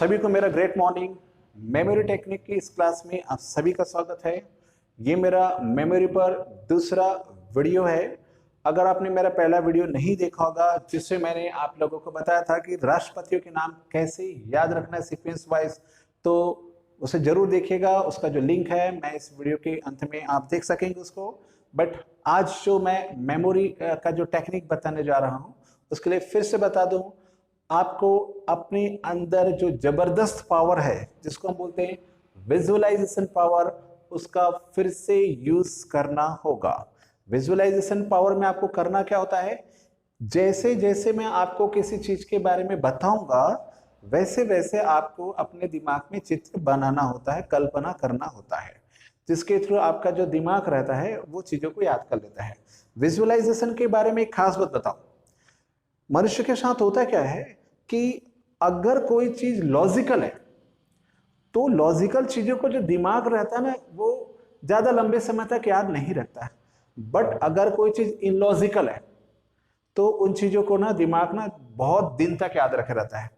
सभी को मेरा ग्रेट मॉर्निंग। मेमोरी टेक्निक की इस क्लास में आप सभी का स्वागत है। ये मेरा मेमोरी पर दूसरा वीडियो है। अगर आपने मेरा पहला वीडियो नहीं देखा होगा जिससे मैंने आप लोगों को बताया था कि राष्ट्रपतियों के नाम कैसे याद रखना है सीक्वेंस वाइज, तो उसे जरूर देखिएगा। उसका जो लिंक है मैं इस वीडियो के अंत में आप देख सकेंगे उसको। बट आज जो मैं मेमोरी का जो टेक्निक बताने जा रहा हूँ उसके लिए फिर से बता दूं, आपको अपने अंदर जो जबरदस्त पावर है जिसको हम बोलते हैं विजुअलाइजेशन पावर, उसका फिर से यूज करना होगा। विजुअलाइजेशन पावर में आपको करना क्या होता है, जैसे जैसे मैं आपको किसी चीज के बारे में बताऊंगा वैसे वैसे आपको अपने दिमाग में चित्र बनाना होता है, कल्पना करना होता है, जिसके थ्रू आपका जो दिमाग रहता है वो चीजों को याद कर लेता है। विजुअलाइजेशन के बारे में एक खास बात बताऊं, मनुष्य के साथ होता क्या है कि अगर कोई चीज लॉजिकल है तो लॉजिकल चीजों को जो दिमाग रहता है ना वो ज्यादा लंबे समय तक याद नहीं रखता है। बट अगर कोई चीज इलॉजिकल है तो उन चीजों को ना दिमाग ना बहुत दिन तक याद रखे रहता है।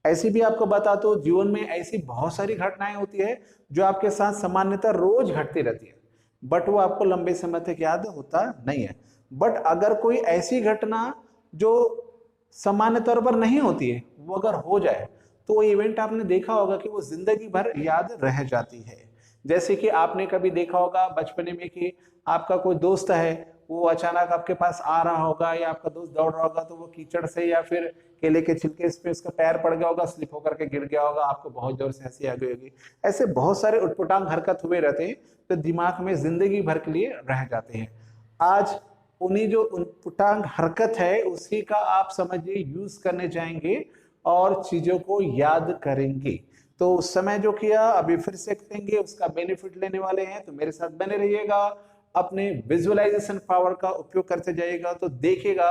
ऐसी भी आपको बता दो, जीवन में ऐसी बहुत सारी घटनाएं होती है जो आपके साथ सामान्यतः रोज घटती रहती है, बट वो आपको लंबे समय तक याद होता नहीं है। बट अगर कोई ऐसी घटना जो सामान्य तौर पर नहीं होती है वो अगर हो जाए तो वो इवेंट आपने देखा होगा कि वो जिंदगी भर याद रह जाती है। जैसे कि आपने कभी देखा होगा बचपन में कि आपका कोई दोस्त है, वो अचानक आपके पास आ रहा होगा या आपका दोस्त दौड़ रहा होगा तो वो कीचड़ से या फिर केले के छिलके पे उसका पैर पड़ गया होगा, स्लिप होकर के गिर गया होगा, आपको बहुत जोर से हंसी आ गई होगी। ऐसे बहुत सारे उटपटांग हरकत हुए रहते हैं तो दिमाग में जिंदगी भर के लिए रह जाते हैं। आज उन्हीं जो उटपटांग हरकत है उसी का आप समझिए यूज करने जाएंगे और चीजों को याद करेंगे। तो उस समय जो किया अभी फिर से करेंगे, उसका बेनिफिट लेने वाले हैं, तो मेरे साथ बने रहिएगा। अपने विजुअलाइजेशन पावर का उपयोग करते जाइएगा तो देखिएगा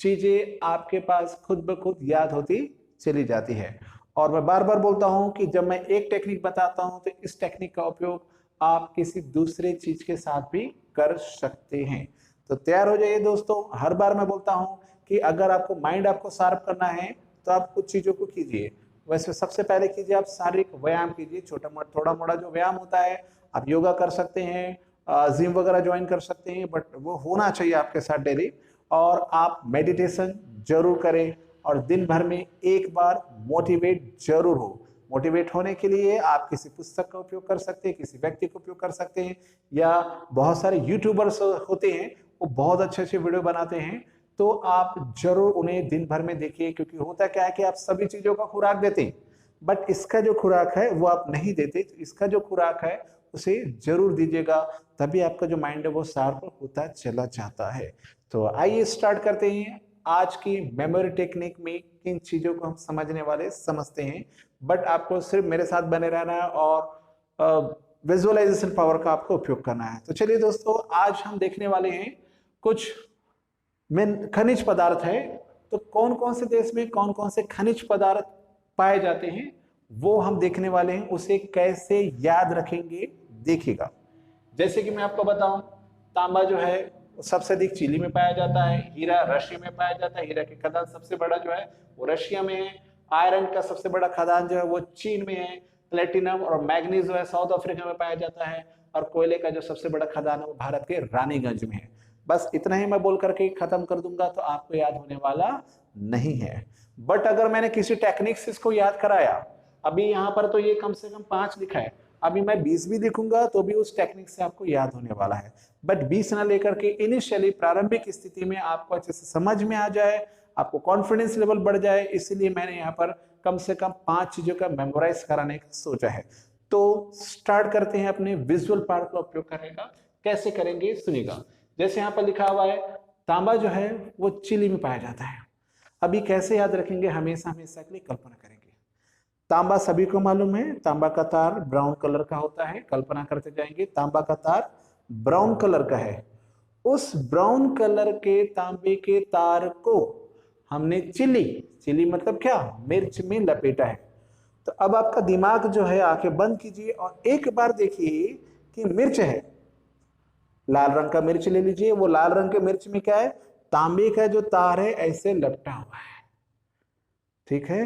चीजें आपके पास खुद ब खुद याद होती चली जाती है। और मैं बार बार बोलता हूं कि जब मैं एक टेक्निक बताता हूं तो इस टेक्निक का उपयोग आप किसी दूसरे चीज के साथ भी कर सकते हैं। तो तैयार हो जाइए दोस्तों। हर बार मैं बोलता हूं कि अगर आपको माइंड आपको शार्प करना है तो आप कुछ चीजों को कीजिए। वैसे सबसे पहले कीजिए आप शारीरिक व्यायाम कीजिए, छोटा मोटा थोड़ा मोड़ा जो व्यायाम होता है। आप योगा कर सकते हैं, जिम वगैरह ज्वाइन कर सकते हैं, बट वो होना चाहिए आपके साथ डेली। और आप मेडिटेशन जरूर करें और दिन भर में एक बार मोटिवेट जरूर हो। मोटिवेट होने के लिए आप किसी पुस्तक का उपयोग कर सकते हैं, किसी व्यक्ति का उपयोग कर सकते हैं, या बहुत सारे यूट्यूबर्स होते हैं वो बहुत अच्छे अच्छे वीडियो बनाते हैं, तो आप जरूर उन्हें दिन भर में देखिए। क्योंकि होता क्या है कि आप सभी चीजों का खुराक देते हैं बट इसका जो खुराक है वो आप नहीं देते, तो इसका जो खुराक है उसे जरूर दीजिएगा, तभी आपका जो माइंड है वो शार्प होता चला जाता है। तो आइए स्टार्ट करते हैं। आज की मेमोरी टेक्निक में किन चीजों को हम समझने वाले समझते हैं, बट आपको सिर्फ मेरे साथ बने रहना है और विजुअलाइजेशन पावर का आपको उपयोग करना है। तो चलिए दोस्तों, आज हम देखने वाले हैं कुछ खनिज पदार्थ है। तो कौन कौन से देश में कौन कौन से खनिज पदार्थ पाए जाते हैं वो हम देखने वाले हैं, उसे कैसे याद रखेंगे देखिएगा। जैसे कि मैं आपको बताऊं, तांबा जो है वो सबसे अधिक चिली में पाया जाता है, हीरा रशिया में पाया जाता है, हीरा की खदान सबसे बड़ा जो है वो रशिया में है, आयरन का सबसे बड़ा खदान जो है वो चीन में है, प्लेटिनम और मैग्नीज जो है साउथ अफ्रीका में पाया जाता है, और कोयले का जो सबसे बड़ा खदान है वो भारत के रानीगंज में है। बस इतना ही मैं बोल करके खत्म कर दूंगा तो आपको याद होने वाला नहीं है। बट अगर मैंने किसी टेक्निक से इसको याद कराया, अभी यहाँ पर तो ये कम से कम 5 लिखा है, अभी मैं 20 भी लिखूंगा तो भी उस टेक्निक से आपको याद होने वाला है। बट 20 ना लेकर के इनिशियली प्रारंभिक स्थिति में आपको अच्छे से समझ में आ जाए, आपको कॉन्फिडेंस लेवल बढ़ जाए, इसलिए मैंने यहाँ पर कम से कम 5 चीजों का मेमोराइज कराने का सोचा है। तो स्टार्ट करते हैं अपने विजुअल पार्ट का उपयोग करने का। कैसे करेंगे सुनिएगा। जैसे यहाँ पर लिखा हुआ है तांबा जो है वो चिली में पाया जाता है। अभी कैसे याद रखेंगे, हमेशा हमेशा के लिए कल्पना करेंगे। तांबा सभी को मालूम है, तांबा का तार ब्राउन कलर का होता है। कल्पना करते जाएंगे तांबा का तार ब्राउन कलर का है, उस ब्राउन कलर के तांबे के तार को हमने चिली, चिली मतलब क्या, मिर्च में लपेटा है। तो अब आपका दिमाग जो है आंखें बंद कीजिए और एक बार देखिए कि मिर्च है, लाल रंग का मिर्च ले लीजिए। वो लाल रंग के मिर्च में क्या है, तांबे का जो तार है ऐसे लपटा हुआ है, ठीक है।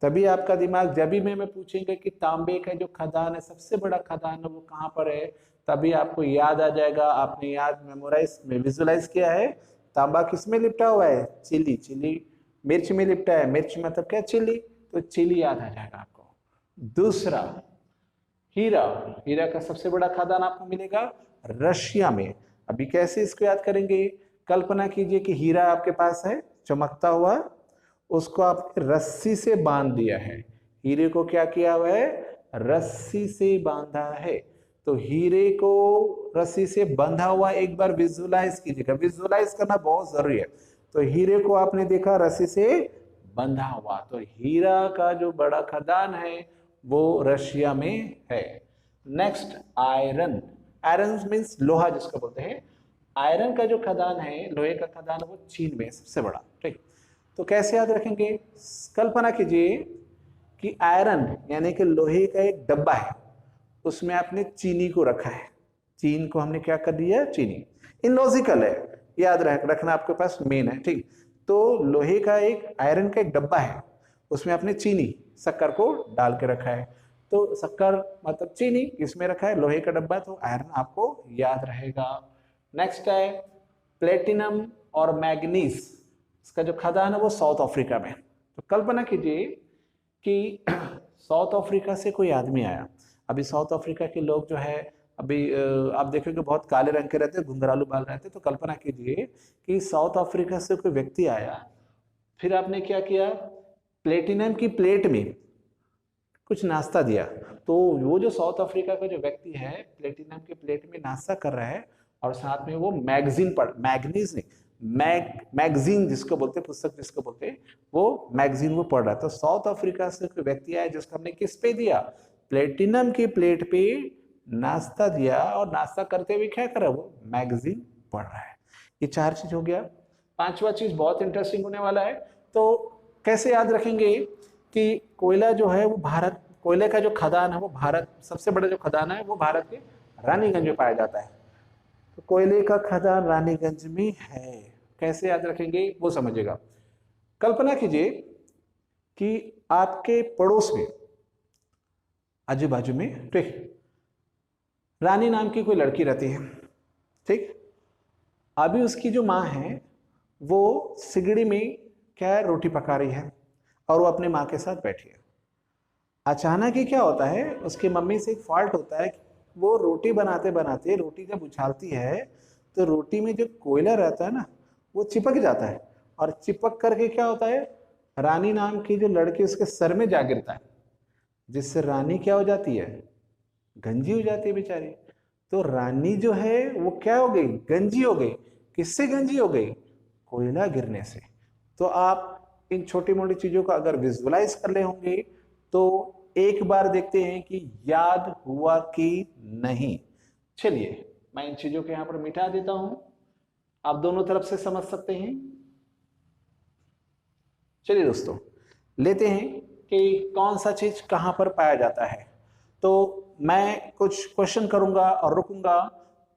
तभी आपका दिमाग जब भी मैं पूछेंगे कि तांबे का जो खदान है, सबसे बड़ा खदान है, वो कहाँ पर है, तभी आपको याद आ जाएगा। आपने याद मेमोराइज में विजुलाइज किया है, तांबा किस में लिपटा हुआ है, चिली, चिली मिर्च में लिपटा है, मिर्च मतलब क्या, चिली, तो चिली याद आ जाएगा आपको। दूसरा हीरा, हीरा का सबसे बड़ा खदान आपको मिलेगा रशिया में। अभी कैसे इसको याद करेंगे, कल्पना कीजिए कि हीरा आपके पास है चमकता हुआ, उसको आपने रस्सी से बांध दिया है। हीरे को क्या किया हुआ है, रस्सी से बांधा है। तो हीरे को रस्सी से बंधा हुआ एक बार विजुलाइज कीजिएगा, विजुलाइज करना बहुत जरूरी है। तो हीरे को आपने देखा रस्सी से बंधा हुआ, तो हीरा का जो बड़ा खदान है वो रशिया में है। नेक्स्ट आयरन, आयरन मीन्स लोहा जिसको बोलते हैं। आयरन का जो खदान है, लोहे का खदान, वो चीन में सबसे बड़ा। ठीक, तो कैसे याद रखेंगे, कल्पना कीजिए कि आयरन यानी कि लोहे का एक डब्बा है, उसमें आपने चीनी को रखा है। चीन को हमने क्या कर दिया, चीनी। इनलॉजिकल है, याद रखना आपके पास मेन है। ठीक, तो लोहे का एक, आयरन का एक डब्बा है, उसमें आपने चीनी शक्कर को डाल के रखा है। तो शक्कर मतलब चीनी इसमें रखा है, लोहे का डब्बा, तो आयरन आपको याद रहेगा। नेक्स्ट है प्लेटिनम और मैग्नीज, इसका जो खदान है वो साउथ अफ्रीका में। तो कल्पना कीजिए कि साउथ अफ्रीका से कोई आदमी आया। अभी साउथ अफ्रीका के लोग जो है, अभी आप देखोगे बहुत काले रंग के रहते हैं, घुंघरालू बाल रहते हैं। तो कल्पना कीजिए कि साउथ अफ्रीका से कोई व्यक्ति आया, फिर आपने क्या किया, प्लेटिनम की प्लेट में कुछ नाश्ता दिया। तो वो जो साउथ अफ्रीका का जो व्यक्ति है, प्लेटिनम की प्लेट में नाश्ता कर रहा है और साथ में वो मैगजीन पढ़, मैग्नीज नहीं, मैगजीन जिसको बोलते हैं, पुस्तक जिसको बोलते हैं, वो मैगजीन वो पढ़ रहा है। तो साउथ अफ्रीका से कोई व्यक्ति आया जिसको हमने किस पे दिया, प्लेटिनम की प्लेट पे नाश्ता दिया, और नाश्ता करते हुए क्या कर रहा है, वो मैगजीन पढ़ रहा है। ये 4 चीज हो गया। 5वां चीज बहुत इंटरेस्टिंग होने वाला है। तो कैसे याद रखेंगे कि कोयला जो है वो भारत, कोयले का जो खदान है वो भारत, सबसे बड़ा जो खदान है वो भारत के रानीगंज में पाया जाता है। तो कोयले का खदान रानीगंज में है, कैसे याद रखेंगे वो समझिएगा। कल्पना कीजिए कि आपके पड़ोस में, आजू बाजू में, ठीक, रानी नाम की कोई लड़की रहती है। ठीक, अभी उसकी जो माँ है वो सिगड़ी में क्या है, रोटी पका रही है, और वो अपने माँ के साथ बैठी है। अचानक ही क्या होता है, उसकी मम्मी से एक फॉल्ट होता है कि वो रोटी बनाते बनाते, रोटी जब उछालती है तो रोटी में जो कोयला रहता है ना, वो चिपक जाता है, और चिपक करके क्या होता है, रानी नाम की जो लड़की उसके सर में जा गिरता है, जिससे रानी क्या हो जाती है, गंजी हो जाती है बेचारी। तो रानी जो है वो क्या हो गई, गंजी हो गई। किससे गंजी हो गई, कोयला गिरने से। तो आप इन छोटी मोटी चीजों का अगर विजुअलाइज कर ले होंगे तो एक बार देखते हैं कि याद हुआ कि नहीं। चलिए मैं इन चीजों को यहां पर मिटा देता हूं, आप दोनों तरफ से समझ सकते हैं। चलिए दोस्तों, लेते हैं कि कौन सा चीज कहां पर पाया जाता है। तो मैं कुछ क्वेश्चन करूंगा और रुकूंगा।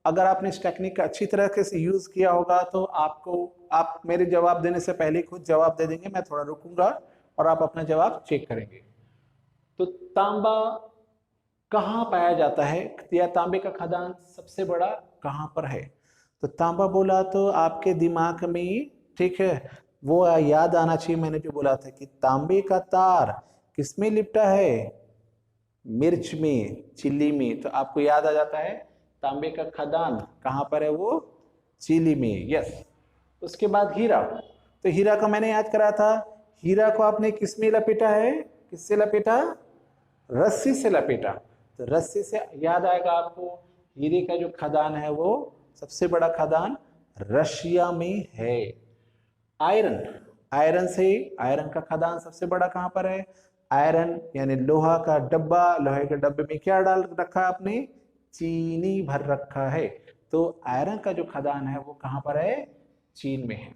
अगर आपने इस टेक्निक का अच्छी तरह से यूज किया होगा तो आप मेरे जवाब देने से पहले खुद जवाब दे देंगे। मैं थोड़ा रुकूंगा और आप अपना जवाब चेक करेंगे। तो तांबा कहाँ पाया जाता है, या तांबे का खदान सबसे बड़ा कहाँ पर है। तो तांबा बोला तो आपके दिमाग में, ठीक है, वो याद आना चाहिए मैंने जो बोला था कि तांबे का तार किसमें लिपटा है, मिर्च में, चिल्ली में। तो आपको याद आ जाता है तांबे का खदान कहाँ पर है, वो चिली में। यस। उसके बाद हीरा, तो हीरा का मैंने याद करा था, हीरा को आपने किस में लपेटा है, किससे लपेटा, रस्सी से लपेटा। तो रस्सी से याद आएगा आपको, हीरे का जो खदान है वो सबसे बड़ा खदान रशिया में है। आयरन, आयरन से, आयरन का खदान सबसे बड़ा कहां पर है, आयरन यानी लोहा का डब्बा, लोहे के डब्बे में क्या डाल रखा है आपने, चीनी भर रखा है। तो आयरन का जो खदान है वो कहां पर है, चीन में है।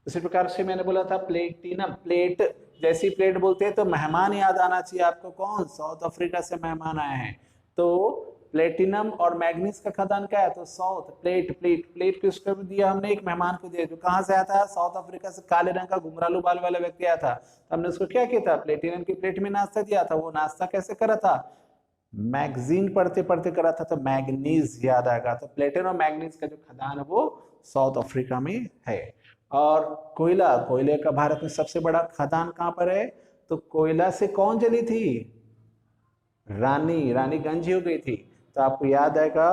उसी प्रकार से मैंने बोला था प्लेटिनम, प्लेट, जैसी प्लेट बोलते हैं तो मेहमान याद आना चाहिए आपको, कौन, साउथ अफ्रीका से मेहमान आए हैं। तो प्लेटिनम और मैग्नीज का खदान क्या है? तो साउथ प्लेट किसको दिया हमने? एक मेहमान को दिया जो कहां से आया था? साउथ अफ्रीका से, काले रंग का घुंघरालू बाल वाला व्यक्ति आया था। तो हमने उसको क्या किया था? प्लेटिनम की प्लेट में नाश्ता दिया था। वो नाश्ता कैसे करा था? मैगजीन पढ़ते पढ़ते करा था, तो मैग्नीज याद आएगा। तो प्लेटिनम और मैग्नीज का जो खदान है वो साउथ अफ्रीका में है। और कोयले का भारत में सबसे बड़ा खदान कहां पर है? तो कोयला से कौन जली थी? रानीगंज ही हो गई थी। तो आपको याद आएगा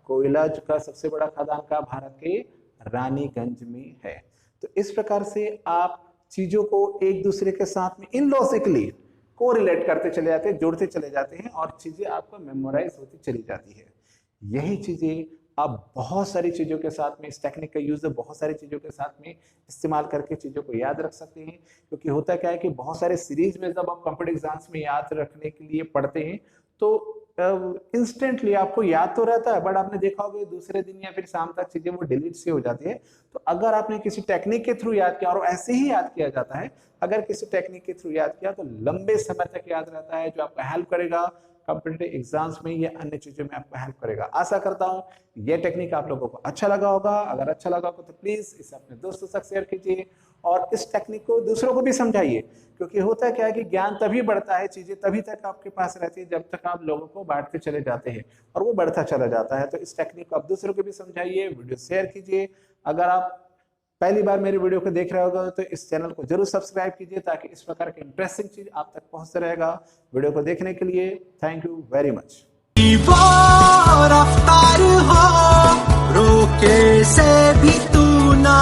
कोयला का सबसे बड़ा खदान का भारत के रानीगंज में है। तो इस प्रकार से आप चीजों को एक दूसरे के साथ में इनलॉजिकली कोरिलेट करते चले जाते हैं, जोड़ते चले जाते हैं और चीजें आपको मेमोराइज होती चली जाती है। यही चीजें आप बहुत सारी चीजों के साथ में, इस टेक्निक का यूज बहुत सारी चीजों के साथ में इस्तेमाल करके चीजों को याद रख सकते हैं। क्योंकि होता क्या है कि बहुत सारे सीरीज में जब आप कंप्यूटर एग्जाम्स में याद रखने के लिए पढ़ते हैं तो इंस्टेंटली आपको याद तो रहता है, बट आपने देखा होगा दूसरे दिन या फिर शाम तक चीजें वो डिलीट से हो जाती है। तो अगर आपने किसी टेक्निक के थ्रू याद किया, और ऐसे ही याद किया जाता है, अगर किसी टेक्निक के थ्रू याद किया तो लंबे समय तक याद रहता है, जो आपको हेल्प करेगा कॉम्पिटिटिव एग्जाम्स में या अन्य चीजों में आपको हेल्प करेगा। आशा करता हूं यह टेक्निक आप लोगों को अच्छा लगा होगा। अगर अच्छा लगा हो तो प्लीज इसे अपने दोस्तों तक शेयर कीजिए और इस टेक्निक को दूसरों को भी समझाइए। क्योंकि होता क्या है कि ज्ञान तभी बढ़ता है, चीजें तभी तक आपके पास रहती है जब तक आप लोगों को बांटते चले जाते हैं और वो बढ़ता चला जाता है। तो इस टेक्निक को आप दूसरों को भी समझाइए, वीडियो शेयर कीजिए। अगर आप पहली बार मेरे वीडियो को देख रहे होगा तो इस चैनल को जरूर सब्सक्राइब कीजिए ताकि इस प्रकार की इंटरेस्टिंग चीज आप तक पहुंचता रहेगा। वीडियो को देखने के लिए थैंक यू वेरी मच। रफ्तार हो रोके से भी तू ना